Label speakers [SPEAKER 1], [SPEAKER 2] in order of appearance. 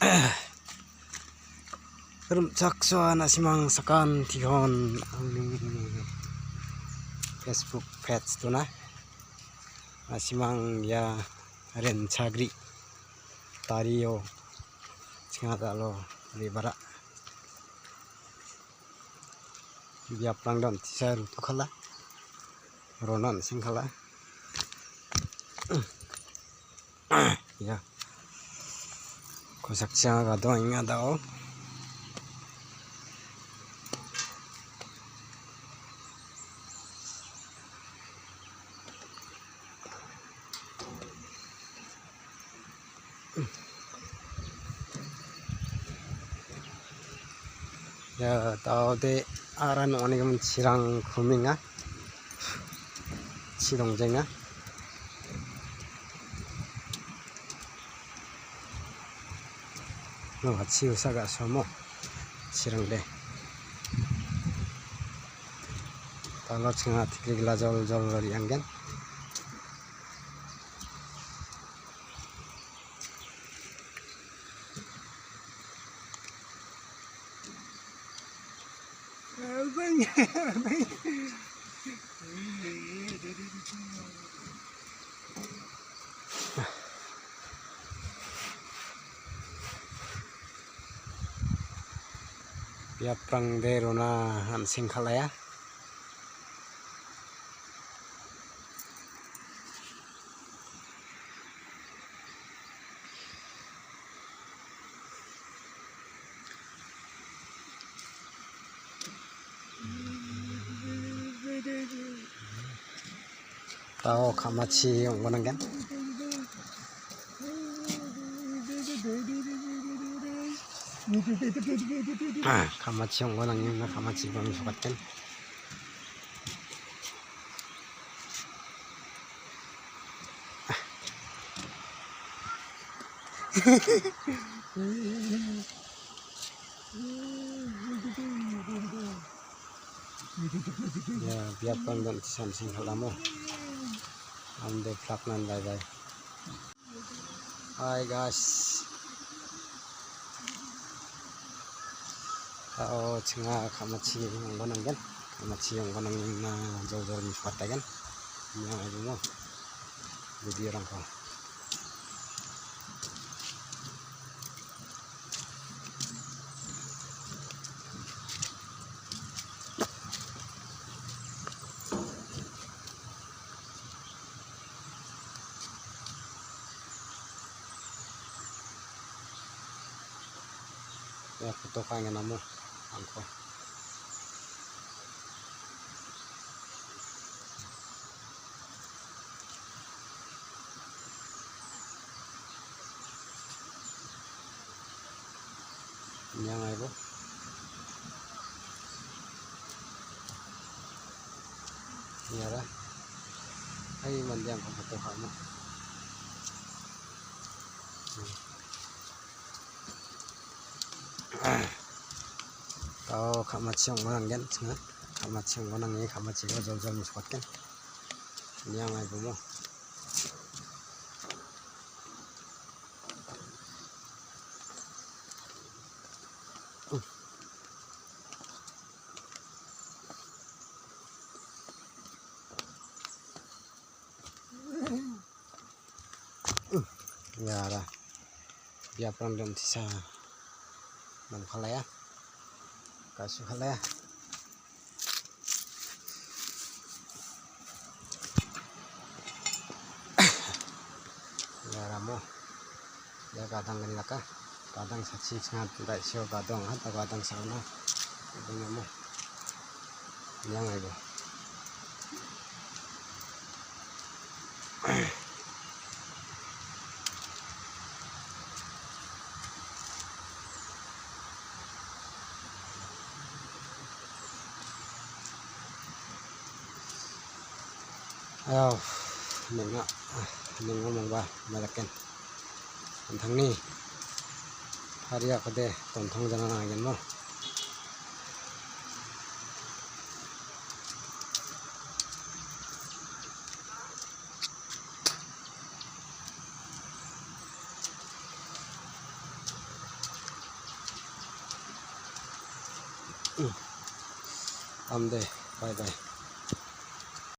[SPEAKER 1] Rum Chakswa Nasimang Sakan Tihon Facebook page tu na Nasimang ya Ren Chagri Tario Singata lo Libara Dia Plangdon Tisar Tukala Ronan Singkala ya Kosakcha ga do inga dao ya tao de aran onigam chirang khuminga chidongjenga no 같이 우사가 소모 chirangde talo chinga tikigla jol lori anggen ya prang de rona han singkhalaya tao kamachi onggonanggen kamachi onggonanggen kamachi bang sukatten ya biarkan dan sing halamu ande flaknan bye. Hi guys, tao chinga kamachi onggonanggen na jol miswatagen yang aja mo video orang ko ya foto kangen namu angko yang ayo nyara ay mandiang ko foto kamu tao kamachi onggonanggen chinga kamachi onggonangi kamachi go jol miswatken yang ay bumo ya lah biar prang tisa nam khalaya kasu khalaya ya ramo ya kadang gani laka kadang sachi sangat tidak sio kadang atau kadang sauna dengan mo yang ayo ayo ngomong ba malaken antang ni hari aku deh tontong jalan agen mo Âm đây, bye bye.